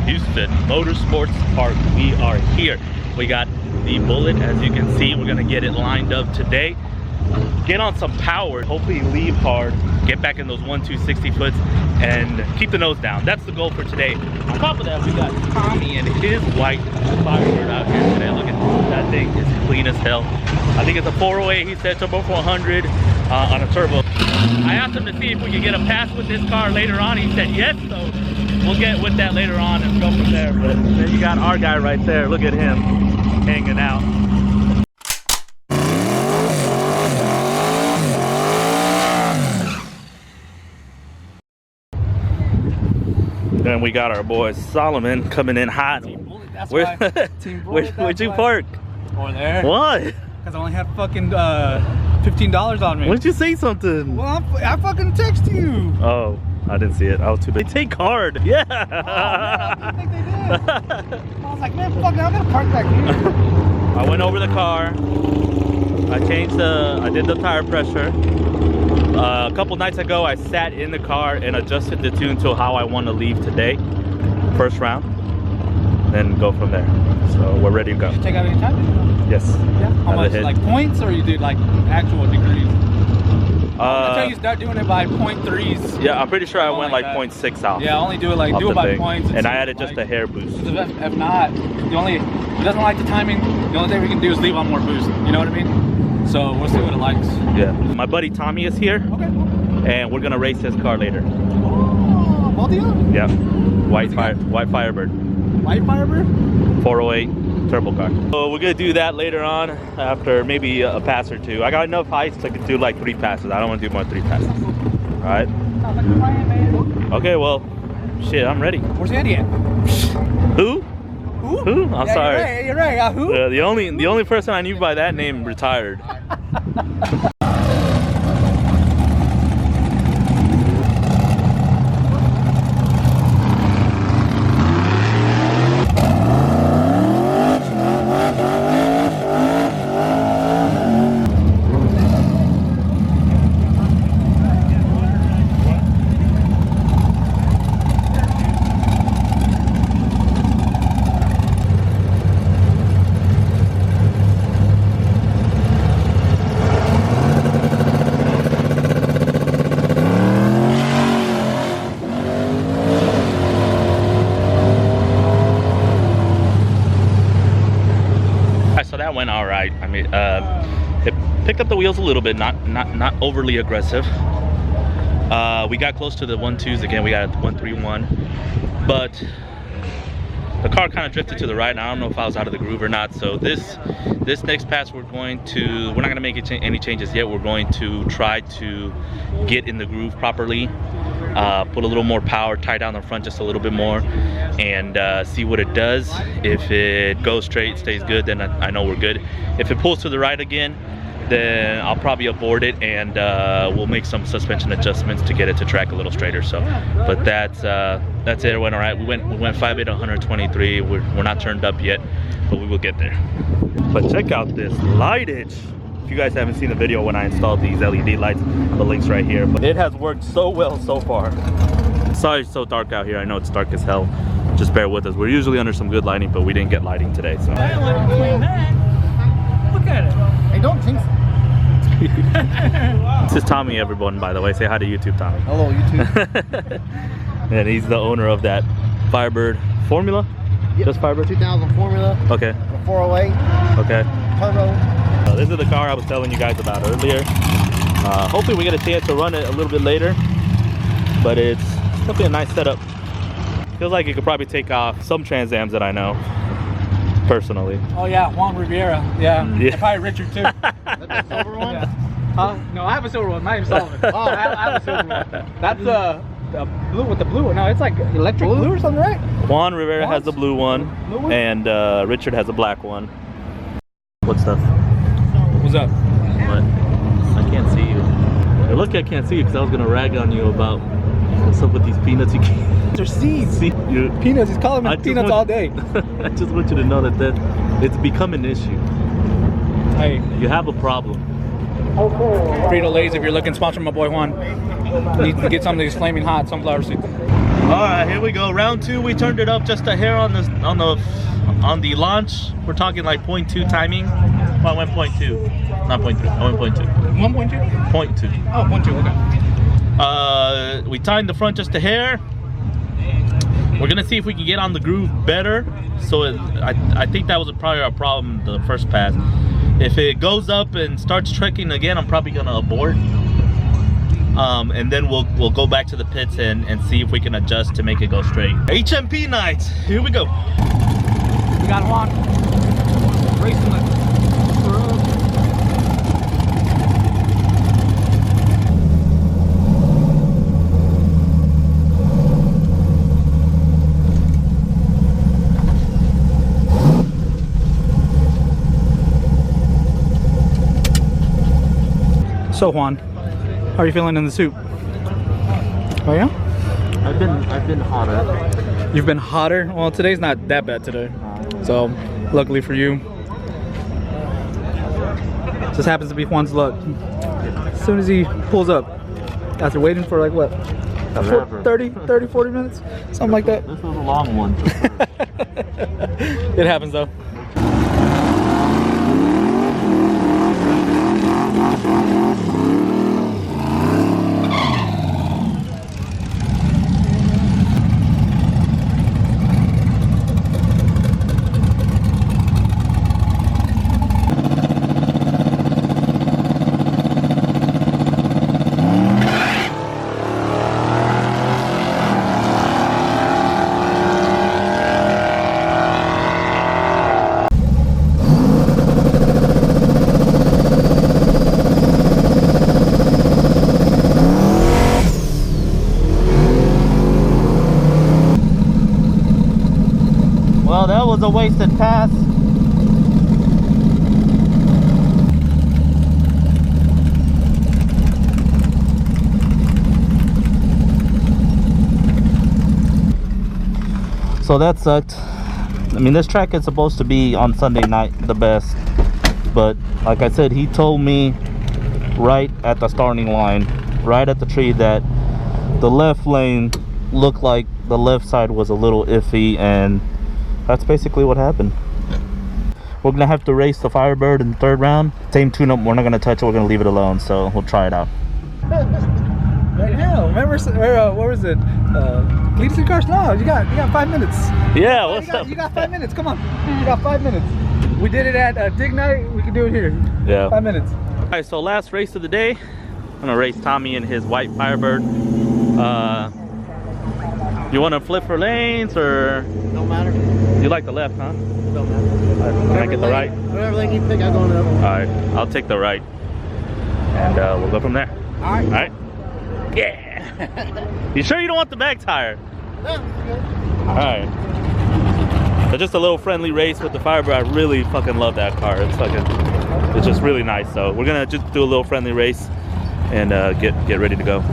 Houston Motorsports Park. We are here. We got the Bullet, as you can see. We're gonna get it lined up today. Get on some power, hopefully leave hard, get back in those 1-2-60 foots, and keep the nose down. That's the goal for today. On top of that, we got Tommy and his white Firebird out here today. Look at that thing, is clean as hell. I think it's a 408, he said, turbo 400 on a turbo. I asked him to see if we could get a pass with this car later on. He said yes, so we'll get with that later on and go from there. But then you got our guy right there. Look at him hanging out. Then we got our boy Solomon coming in hot. Team Bullet, that's why. Team Bullet, Where'd you park? Over there. Why? Because I only had fucking $15 on me. Why didn't you say something? Well, I fucking text you. Oh, I didn't see it. I was too big. They take card. Yeah. Oh, man, I didn't think they did. I was like, man, fuck it, I'm gonna park back here. I went over the car. I did the tire pressure. A couple nights ago, I sat in the car and adjusted the tune to how I want to leave today. First round. Then go from there. So we're ready to go. Did you take out any time? Yes. Yeah. How much? Like points, or you did like actual degrees? Until you start doing it by 0.3s. Yeah, I'm pretty sure I went like 0.6 off. Yeah, only do it like by points. And I added just a hair boost. If not, if it doesn't like the timing, the only thing we can do is leave on more boost. You know what I mean? So we'll see what it likes. Yeah. My buddy Tommy is here. Okay. And we're gonna race his car later. Oh, both of you? Yeah. White Firebird. White Firebird? 408 turbo car. So we're gonna do that later on after maybe a pass or two. I got enough height so I could do like 3 passes. I don't want to do more than 3 passes. All right. Sounds like a plan, man. Okay. Well, shit. I'm ready. Where's Eddie at? Who? Who? I'm sorry. You're right. Who? The only person I knew by that name retired. Went all right. I mean, it picked up the wheels a little bit, not overly aggressive. We got close to the 1-2s again. We got 1-3-1, but the car kind of drifted to the right. And I don't know if I was out of the groove or not. So this next pass, we're not gonna make any changes yet. We're going to try to get in the groove properly. Put a little more power, tie down the front just a little bit more, and see what it does. If it goes straight, stays good, then I know we're good. If it pulls to the right again, then I'll probably abort it, and we'll make some suspension adjustments to get it to track a little straighter. So, but that's it. It went all right. We went 5.8 123. We're not turned up yet, but we will get there. But check out this lightage. If you guys haven't seen the video when I installed these LED lights, the link's right here. But it has worked so well so far. Sorry it's so dark out here. I know it's dark as hell. Just bear with us. We're usually under some good lighting, but we didn't get lighting today. So. Look at it. Hey, don't jinx it. This is Tommy, everyone, by the way. Say hi to YouTube, Tommy. Hello, YouTube. And he's the owner of that Firebird Formula? Yep. Just Firebird? 2000 Formula. Okay. The 408. Okay. Turbo. This is the car I was telling you guys about earlier. Hopefully we get a chance to run it a little bit later, but it's definitely a nice setup. Feels like it could probably take off some Trans Ams that I know, personally. Oh yeah, Juan Rivera. Yeah. And probably Richard too. That's the silver one? Yeah. No, I have a silver one. My name's Solomon. Oh, I have a silver one. That's the blue with the blue one. No, it's like electric blue or something, right? Juan Rivera has the blue one, and Richard has a black one. What stuff? What's up? What? I can't see you. Hey, look, I can't see you because I was gonna rag on you about what's up with these peanuts. You can't. They're seeds. Peanuts. He's calling them peanuts all day. I just want you to know that it's become an issue. Hey, you have a problem. Frito Lay's, if you're looking, sponsor my boy Juan. Need to get some of these flaming hot sunflower seeds. right, here we go. Round 2, we turned it up just a hair on the launch. We're talking like 0.2 timing. Well, I went 0.2, not 0.3. I went 0.2. 1.2? 0.2. Oh, 0.2. Okay. We timed the front just a hair. We're gonna see if we can get on the groove better. So I think that was probably our problem the first pass. If it goes up and starts trekking again, I'm probably gonna abort. And then we'll go back to the pits and see if we can adjust to make it go straight. HMP night, here we go. We got Juan racing the road. So Juan, how are you feeling in the suit? Oh yeah? I've been hotter. You've been hotter? Well, today's not that bad today. So, luckily for you. Just happens to be Juan's luck. As soon as he pulls up, after waiting for like what? 30, 40 minutes? Something like that. This was a long one. It happens though. Well, that was a wasted pass. So that sucked. I mean, this track is supposed to be on Sunday night the best, but like I said, he told me right at the starting line, right at the tree, that the left lane looked like the left side was a little iffy, and that's basically what happened. We're gonna have to race the Firebird in the 3rd round. Same tune-up, we're not gonna touch it, we're gonna leave it alone, so we'll try it out. Right now, remember, what was it? Cletus and Cars? No, you got 5 minutes. Yeah, what's up? You got 5 minutes, come on. You got 5 minutes. We did it at Dig Night, we can do it here. Yeah. 5 minutes. All right, so last race of the day, I'm gonna race Tommy in his white Firebird. You wanna flip for lanes or? Don't matter. You like the left, huh? Don't matter. Can I get the right? Whatever lane you pick, I'll go on the other one. All right, I'll take the right, and we'll go from there. All right. All right. Yeah. You sure you don't want the back tire? No, good. All right. So just a little friendly race with the Firebird. I really fucking love that car. It's just really nice. So we're gonna just do a little friendly race and get ready to go.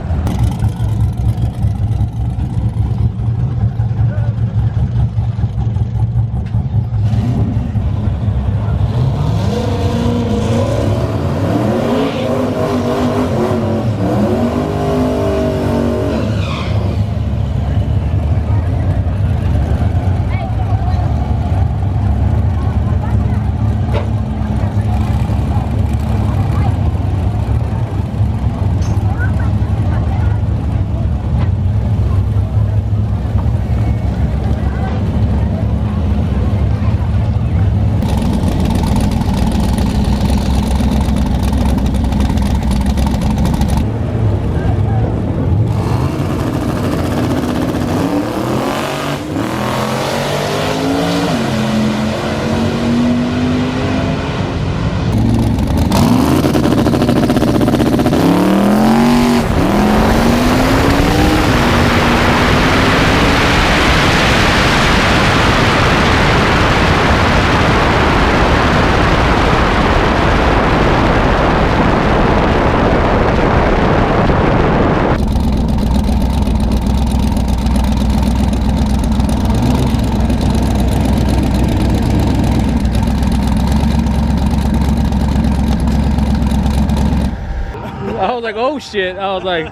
was like, oh shit. I was like,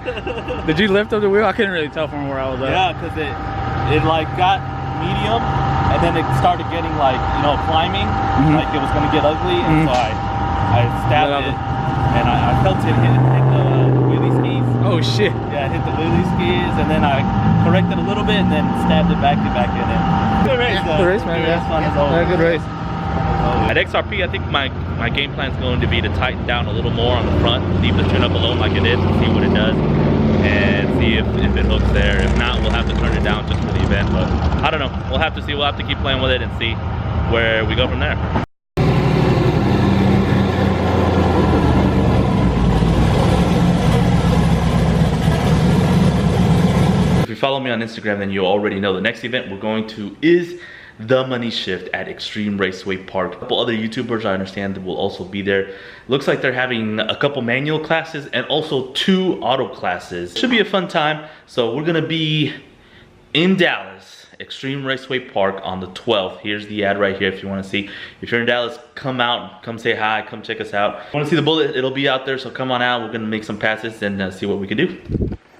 did you lift up the wheel? I couldn't really tell from where I was at. Yeah, because it like got medium, and then it started getting like, you know, climbing, like it was gonna get ugly, and so I stabbed it, and I felt it hit the wheelie skis. Oh shit. Yeah, it hit the wheelie skis, and then I corrected a little bit, and then stabbed it back in. Good race, Good race, man. Good race, fun as always. Yeah, good race. At XRP, I think my game plan is going to be to tighten down a little more on the front, leave the tune up alone like it is, and see what it does, and see if it hooks there. If not, we'll have to turn it down just for the event. But I don't know. We'll have to see. We'll have to keep playing with it and see where we go from there. If you follow me on Instagram, then you already know the next event we're going to is the Money Shift at Extreme Raceway Park. A couple other YouTubers I understand will also be there. Looks like they're having a couple manual classes and also 2 auto classes. Should be a fun time. So we're gonna be in Dallas, Extreme Raceway Park on the 12th. Here's the ad right here if you wanna see. If you're in Dallas, come out, come say hi, come check us out. Wanna see the bullet? It'll be out there, so come on out. We're gonna make some passes and see what we can do.